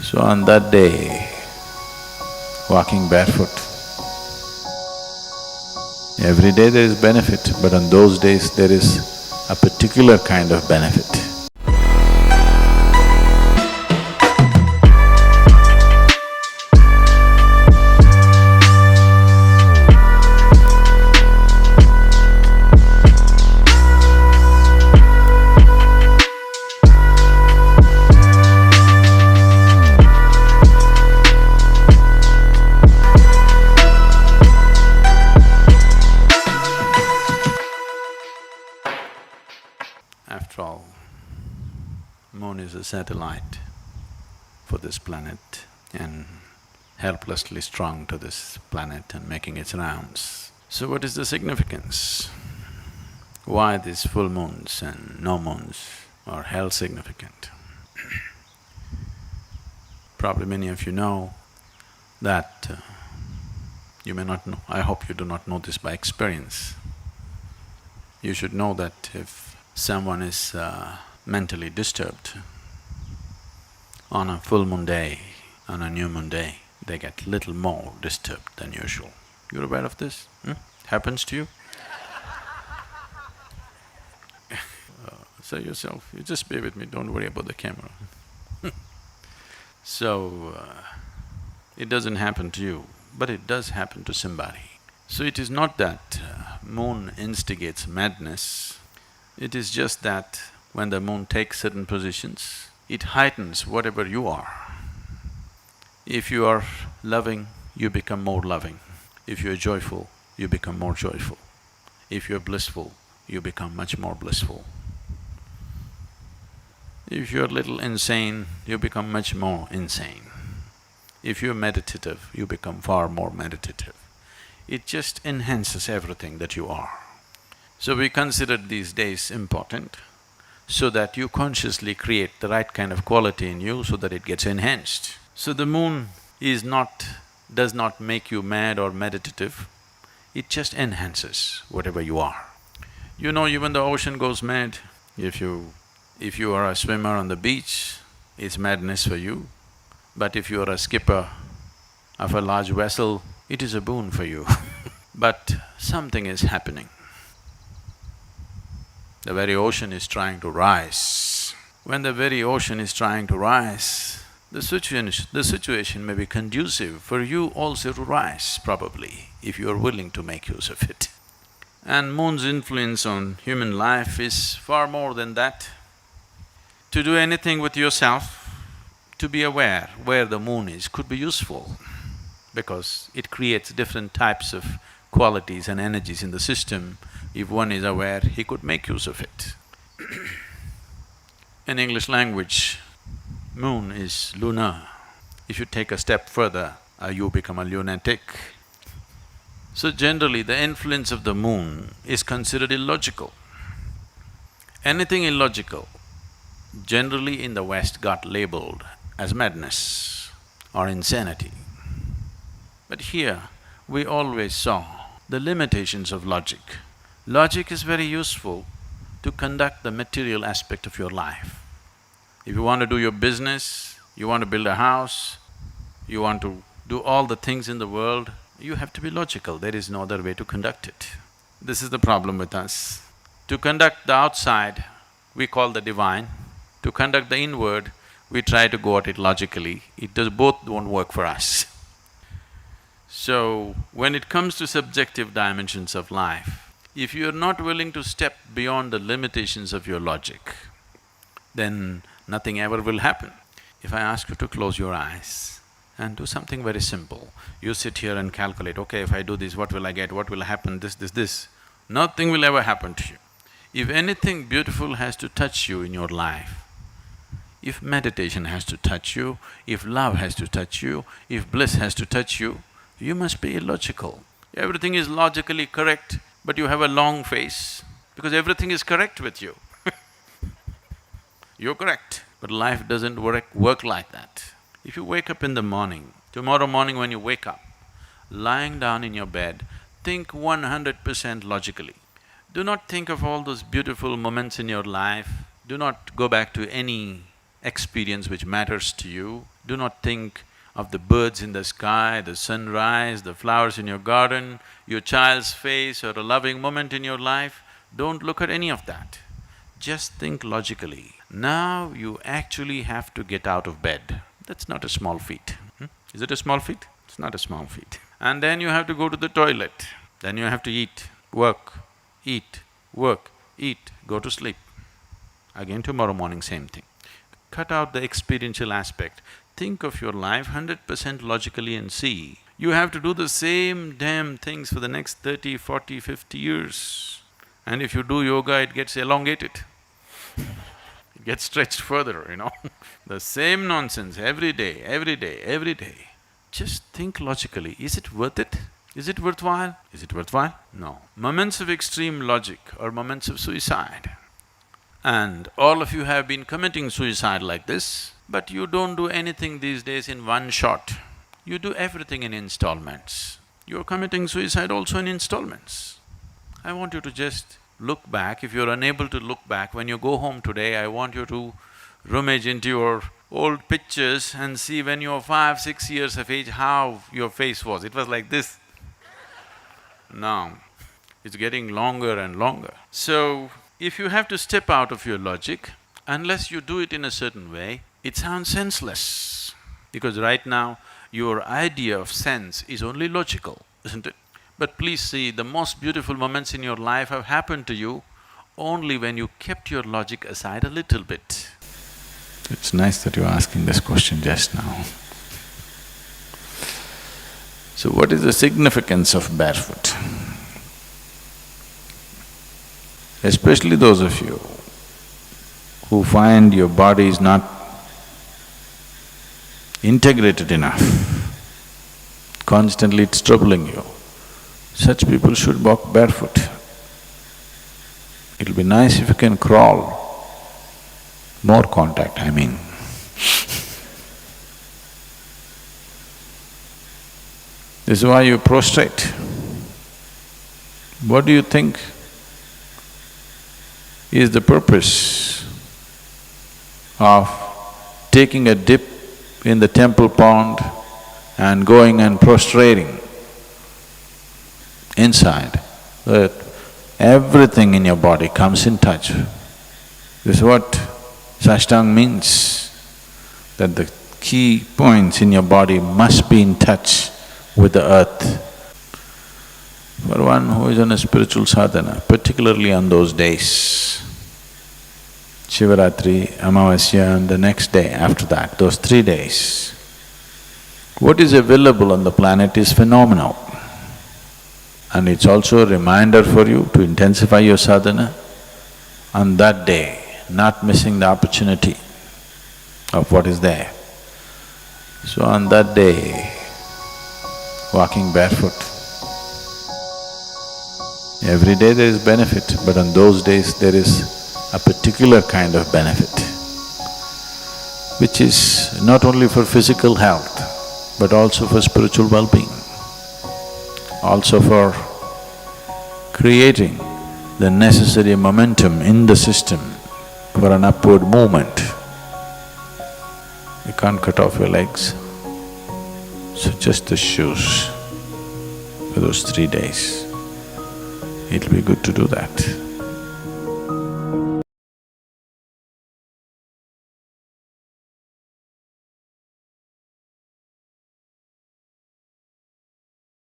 So on that day, walking barefoot, every day there is benefit, but on those days there is a particular kind of benefit. After all, moon is a satellite for this planet and helplessly strung to this planet and making its rounds. So what is the significance? Why these full moons and no moons are held significant? Probably many of you know that you may not know, I hope you do not know this by experience. You should know that if someone is mentally disturbed on a full moon day, on a new moon day, they get little more disturbed than usual. You're aware of this? Happens to you? Say yourself, you just be with me, don't worry about the camera. So, it doesn't happen to you, but it does happen to somebody. So it is not that moon instigates madness, it is just that when the moon takes certain positions, it heightens whatever you are. If you are loving, you become more loving. If you're joyful, you become more joyful. If you're blissful, you become much more blissful. If you're a little insane, you become much more insane. If you're meditative, you become far more meditative. It just enhances everything that you are. So we considered these days important so that you consciously create the right kind of quality in you so that it gets enhanced. So the moon does not make you mad or meditative, it just enhances whatever you are. You know, even the ocean goes mad. If you are a swimmer on the beach, it's madness for you. But if you are a skipper of a large vessel, it is a boon for you. But something is happening. The very ocean is trying to rise. When the very ocean is trying to rise, the situation may be conducive for you also to rise, probably, if you are willing to make use of it. And moon's influence on human life is far more than that. To do anything with yourself, to be aware where the moon is could be useful because it creates different types of qualities and energies in the system. If one is aware, he could make use of it. In English language, moon is lunar. If you take a step further, you become a lunatic. So generally, the influence of the moon is considered illogical. Anything illogical, generally in the West got labeled as madness or insanity. But here, we always saw the limitations of logic. Logic is very useful to conduct the material aspect of your life. If you want to do your business, you want to build a house, you want to do all the things in the world, you have to be logical, there is no other way to conduct it. This is the problem with us. To conduct the outside, we call the divine. To conduct the inward, we try to go at it logically. Both don't work for us. So, when it comes to subjective dimensions of life, if you're not willing to step beyond the limitations of your logic, then nothing ever will happen. If I ask you to close your eyes and do something very simple, you sit here and calculate, okay, if I do this, what will I get, what will happen, this, nothing will ever happen to you. If anything beautiful has to touch you in your life, if meditation has to touch you, if love has to touch you, if bliss has to touch you, you must be illogical. Everything is logically correct, but you have a long face because everything is correct with you. You're correct, but life doesn't work like that. If you wake up in the morning, tomorrow morning when you wake up, lying down in your bed, think 100% logically. Do not think of all those beautiful moments in your life, do not go back to any experience which matters to you. Do not think of the birds in the sky, the sunrise, the flowers in your garden, your child's face or a loving moment in your life. Don't look at any of that. Just think logically. Now you actually have to get out of bed. That's not a small feat. Is it a small feat? It's not a small feat. And then you have to go to the toilet. Then you have to eat, work, eat, go to sleep. Again tomorrow morning, same thing. Cut out the experiential aspect. Think of your life 100% logically and see. You have to do the same damn things for the next 30, 40, 50 years. And if you do yoga, it gets elongated. It gets stretched further, you know. The same nonsense every day, every day, every day. Just think logically, is it worth it? Is it worthwhile? Is it worthwhile? No. Moments of extreme logic are moments of suicide. And all of you have been committing suicide like this, but you don't do anything these days in one shot. You do everything in installments. You're committing suicide also in installments. I want you to just look back. If you're unable to look back, when you go home today, I want you to rummage into your old pictures and see when you were 5, 6 years of age, how your face was. It was like this. Now, it's getting longer and longer. So, if you have to step out of your logic, unless you do it in a certain way, it sounds senseless. Because right now, your idea of sense is only logical, isn't it? But please see, the most beautiful moments in your life have happened to you only when you kept your logic aside a little bit. It's nice that you're asking this question just now. So what is the significance of barefoot? Especially those of you who find your body is not integrated enough, constantly it's troubling you, such people should walk barefoot. It'll be nice if you can crawl, more contact, I mean. This is why you prostrate. What do you think is the purpose of taking a dip in the temple pond and going and prostrating inside, that everything in your body comes in touch? This is what Sashtang means, that the key points in your body must be in touch with the earth. For one who is on a spiritual sadhana, particularly on those days, Shivaratri, Amavasya and the next day after that, those 3 days, what is available on the planet is phenomenal. And it's also a reminder for you to intensify your sadhana on that day, not missing the opportunity of what is there. So on that day, walking barefoot, every day there is benefit, but on those days there is a particular kind of benefit, which is not only for physical health, but also for spiritual well-being, also for creating the necessary momentum in the system for an upward movement. You can't cut off your legs, so just the shoes for those 3 days. It'll be good to do that.